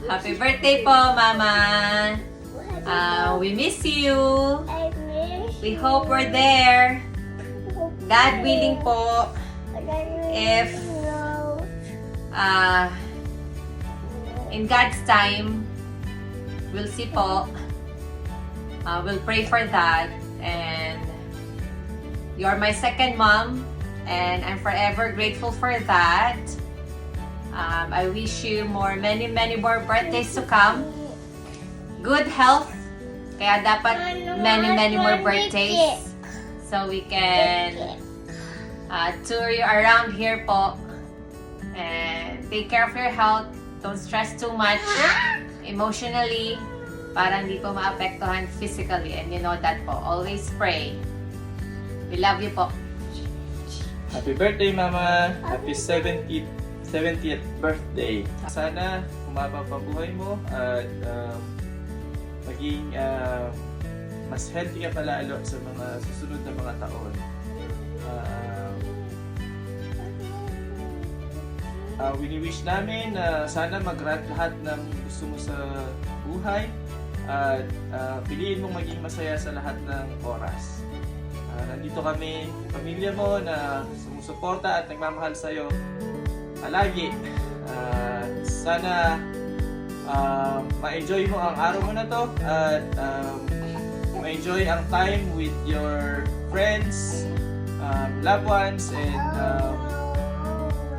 Happy birthday po, Mama. We miss you. We hope we're there. God willing po. If in God's time, we'll see po. We'll pray for that. And you're my second mom. And I'm forever grateful for that. I wish you many more birthdays to come. Good health. Kaya dapat many more birthdays. So we can tour you around here po. And take care of your health. Don't stress too much emotionally para hindi po maapektuhan physically. And you know that po. Always pray. We love you po. Happy birthday, Mama! Happy 70th birthday! Sana humaba pa buhay mo at maging mas healthy ka palalo sa mga susunod na mga taon. Wini-wish namin na sana mag-grant lahat ng gusto mo sa buhay at piliin mong maging masaya sa lahat ng oras. Nandito kami, pamilya mo na sumusuporta at nagmamahal sa'yo palagi. Sana ma-enjoy mo ang araw mo na to at ma-enjoy ang time with your friends, loved ones, and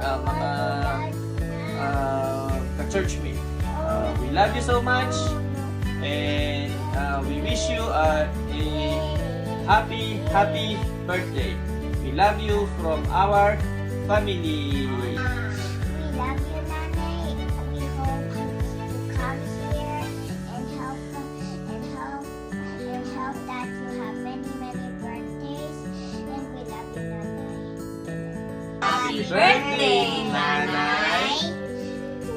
mga ka-church mate. We love you so much and we wish you a happy birthday. We love you from our family. We love you, Nanay. We hope you come here and help that you have many birthdays. And we love you, Nanay. Happy birthday, Nanay!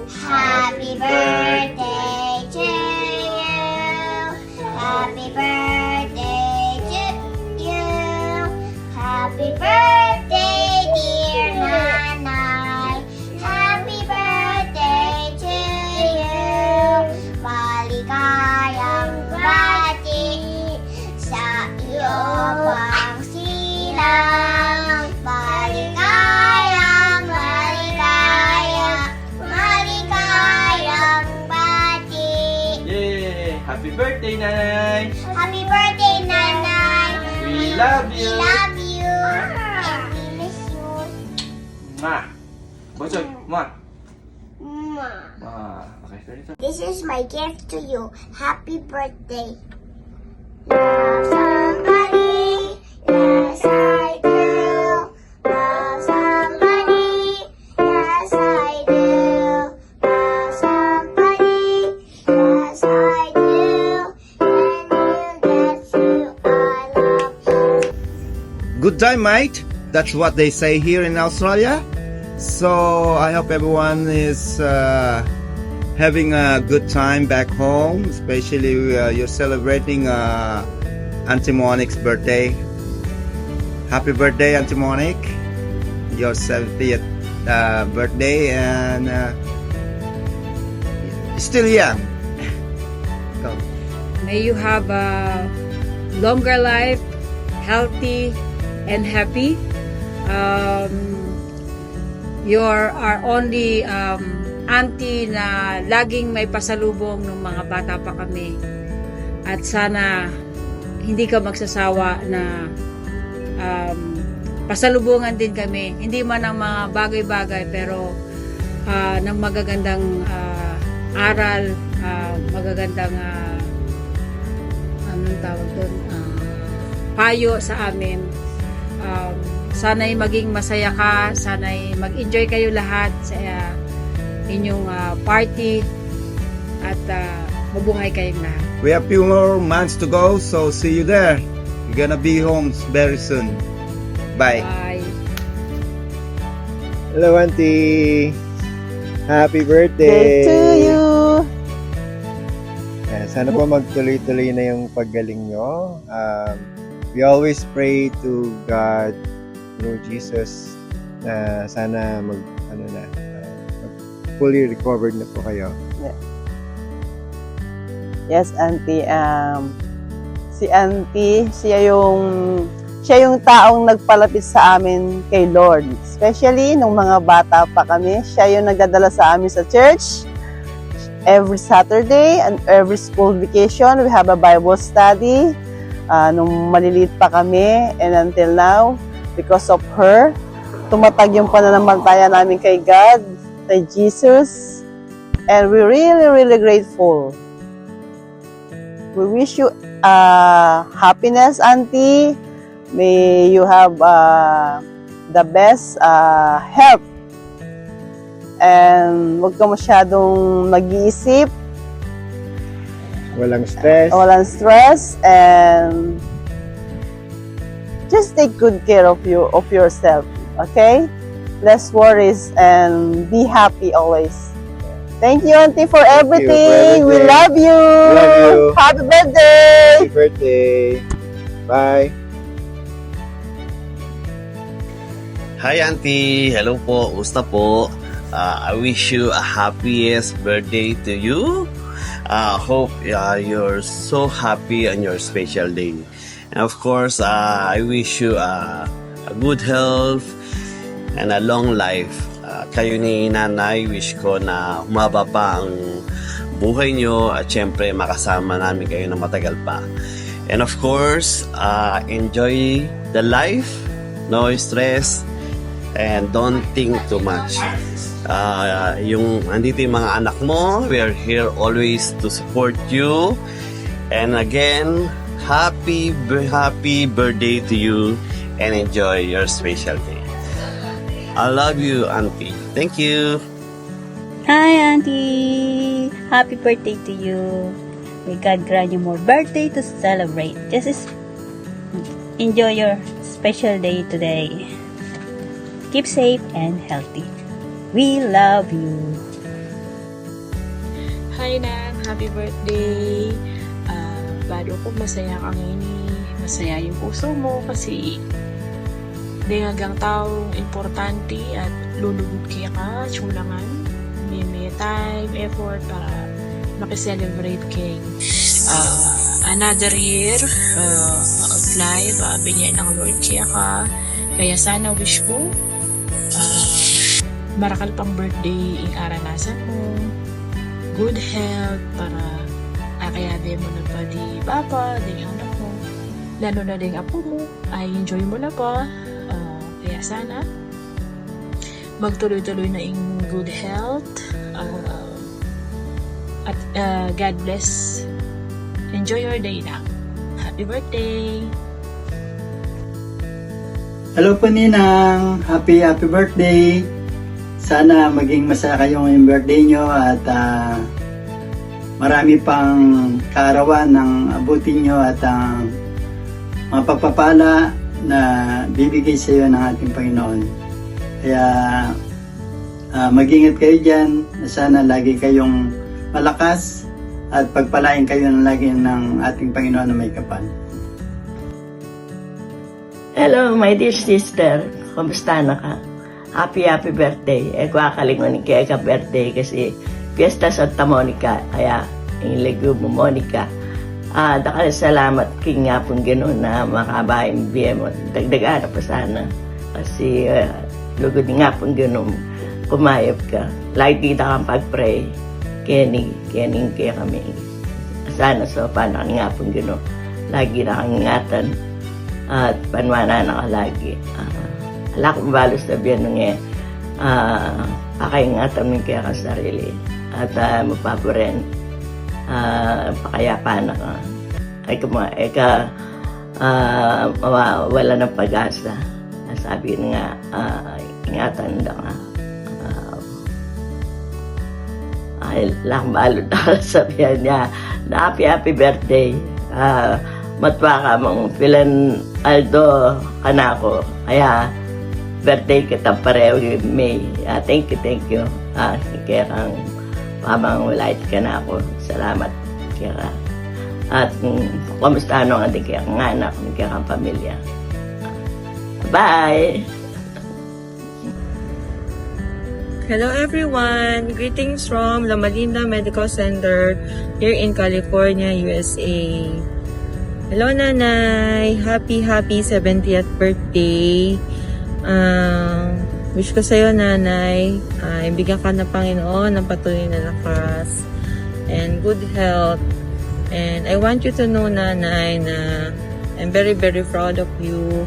Happy birthday to you. Happy birthday to you. Happy birthday, dear Nanay. Happy birthday to you. Maligayang bati sa iyo pang silang. Maligayang bati. Yay! Happy birthday, Nanay! Happy birthday, Nanay. We love you! We love you. And we miss you. Mwah! Bosoy, mwah! Mwah. Mwah! Okay, ready to? This is my gift to you. Happy birthday. Love somebody. Yes, I do. Love somebody. Yes, I do. Love somebody. Yes, I do. And you get you, I love. Good time, mate. That's what they say here in Australia. So I hope everyone is having a good time back home, especially you're celebrating Auntie Monique's birthday. Happy birthday, Auntie Monique. Your 70th birthday, and still young. Go. May you have a longer life, healthy and happy. You're our only auntie na laging may pasalubong ng mga bata pa kami. At sana hindi ka magsasawa na pasalubungan din kami. Hindi man ng mga bagay-bagay pero ng magagandang aral, magagandang anong tawag doon? Payo sa amin. Sana'y maging masaya ka, sana'y mag-enjoy kayo lahat sa inyong party at mabuhay kayong lahat. We have few more months to go, so see you there. We're gonna be home very soon. Bye. Bye. Hello, Auntie. Happy birthday to you. Sana po magtuloy-tuloy na yung paggaling nyo. We always pray to God through Jesus na sana mag fully recovered na po kayo. Yes, Auntie. Si Auntie, siya yung taong nagpalapit sa amin kay Lord. Especially nung mga bata pa kami, siya yung nagdadala sa amin sa church. Every Saturday and every school vacation, we have a Bible study. Nung maliliit pa kami and until now, because of her, tumatag yung pananampalataya namin kay God, kay Jesus. And we're really, really grateful. We wish you happiness, Auntie. May you have the best health. And huwag ka masyadong mag-iisip. Walang stress. Walang stress. And just take good care of yourself. Okay? Less worries and be happy always. Thank you, Auntie, for everything. We love you. Love you. Happy birthday. Happy birthday. Bye. Hi Auntie! Hello po, kumusta po? I wish you a happiest birthday to you. Hope you're so happy on your special day. And of course, I wish you a good health and a long life. Kayo ni Nanay, wish ko na humaba pa ang buhay nyo at syempre makasama namin kayo na matagal pa. And of course, enjoy the life, no stress, and don't think too much. Andito yung mga anak mo, we are here always to support you. And again, happy birthday to you and enjoy your special day. I love you, Auntie. Thank you. Hi, Auntie! Happy birthday to you. May God grant you more birthday to celebrate. Just enjoy your special day today. Keep safe and healthy. We love you. Hi, Nang. Happy birthday. Bado ko masaya ka ngayon. Masaya yung puso mo kasi dengagang taong importante at lulugod kaya ka, chulangan. May time, effort para makiselebrate kay another year of life. Binigyan ng Lord kaya ka. Kaya sana wish ko marakal pang birthday ang aranasan mo. Good health para akayabe mo na pa di baba, di anak mo. Lalo na din apo mo, ay enjoy mo na pa. Kaya sana magtuloy-tuloy na in good health at God bless. Enjoy your day na. Happy birthday! Hello po Ninang! Happy birthday! Sana maging masaya kayong yung birthday nyo at marami pang kaarawan ng abutin nyo at mga pagpapala na bibigay sa iyo ng ating Panginoon. Kaya mag-ingat kayo dyan na sana lagi kayong malakas at pagpalain kayo ng lagi ng ating Panginoon na may kapal. Hello, my dear sister. Kumusta na ka? Happy birthday. Kakalingon kaya ka birthday kasi Fiesta Santa Monica. Kaya, iniligyo mo Monica. Dakal salamat king nga pong gano'n na makabahin biya mo. Dagdagan na pa sana. Kasi lugod nga pong gano'n kumayop ka. Lagi kita kang pag-pray. Kening kaya kami. Sana sa panak nga pong gano'n. Lagi na kang ingatan. At panwana na ka lagi. Alak mabalos na biya nung pakaingatan mo kaya ka sarili. At mapaboren. Pakayapa na ka. Wala ng pag-asa. Sabi nga, ingatan na ka. Lang balod na sabihan niya na happy birthday. Matwa ka mong Pilan Aldo kanako. Kaya birthday kita pareho with May. Thank you. Kaya kang habang walait ka na ako. Salamat kaya ka. At kumusta ano ang kaya kang anak, kaya kang pamilya. Bye! Hello everyone! Greetings from Loma Linda Medical Center here in California, USA. Hello Nanay! Happy 70th birthday! Wish ko sa'yo Nanay, ibigyan ka ng Panginoon ng patuloy na lakas and good health. And I want you to know Nanay na I'm very proud of you.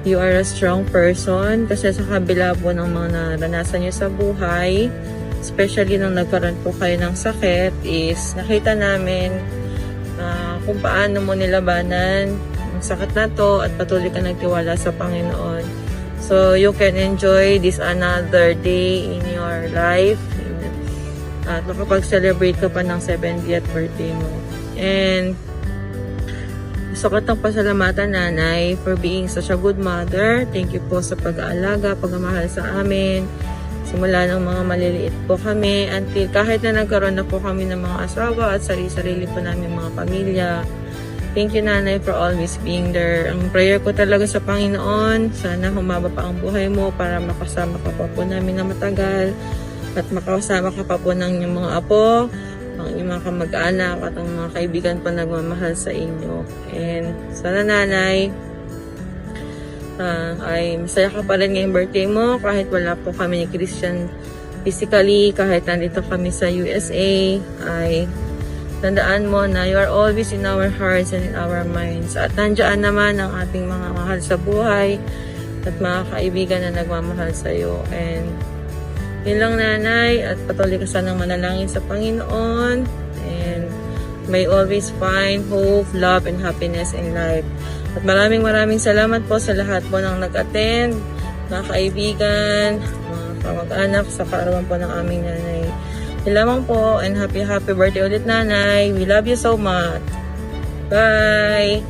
You are a strong person kasi sa kabila po ng mga naranasan niyo sa buhay, especially nung nagkaroon po kayo ng sakit, is nakita namin kung paano mo nilabanan ang sakit na to at patuloy ka nagtiwala sa Panginoon. So you can enjoy this another day in your life at makapag-celebrate ka pa ng 70th birthday mo. And gusto ko itong pasalamatan Nanay for being such a good mother. Thank you po sa pag-aalaga, pagmamahal sa amin. Simula ng mga maliliit po kami until kahit na nagkaroon na po kami ng mga asawa at sarili-sarili po namin mga pamilya. Thank you Nanay for always being there. Ang prayer ko talaga sa Panginoon, sana humaba pa ang buhay mo para makasama ka pa po namin na matagal at makasama ka pa po ng inyong mga apo, ang inyong mga kamag-anak at ang mga kaibigan pa nagmamahal sa inyo. And sana Nanay, ay masaya ka pa rin ngayong birthday mo kahit wala po kami ni Christian physically, kahit nandito kami sa USA, ay tandaan mo na you are always in our hearts and in our minds. At nandiyan naman ang ating mga mahal sa buhay at mga kaibigan na nagmamahal sa iyo. And yun lang Nanay, at patuloy ka sanang manalangin sa Panginoon and may always find hope, love, and happiness in life. At maraming salamat po sa lahat po ng nag-attend, mga kaibigan, mga kamag-anak sa kaarawan po ng aming Nanay. Yun lamang po, and happy birthday ulit Nanay. We love you so much. Bye!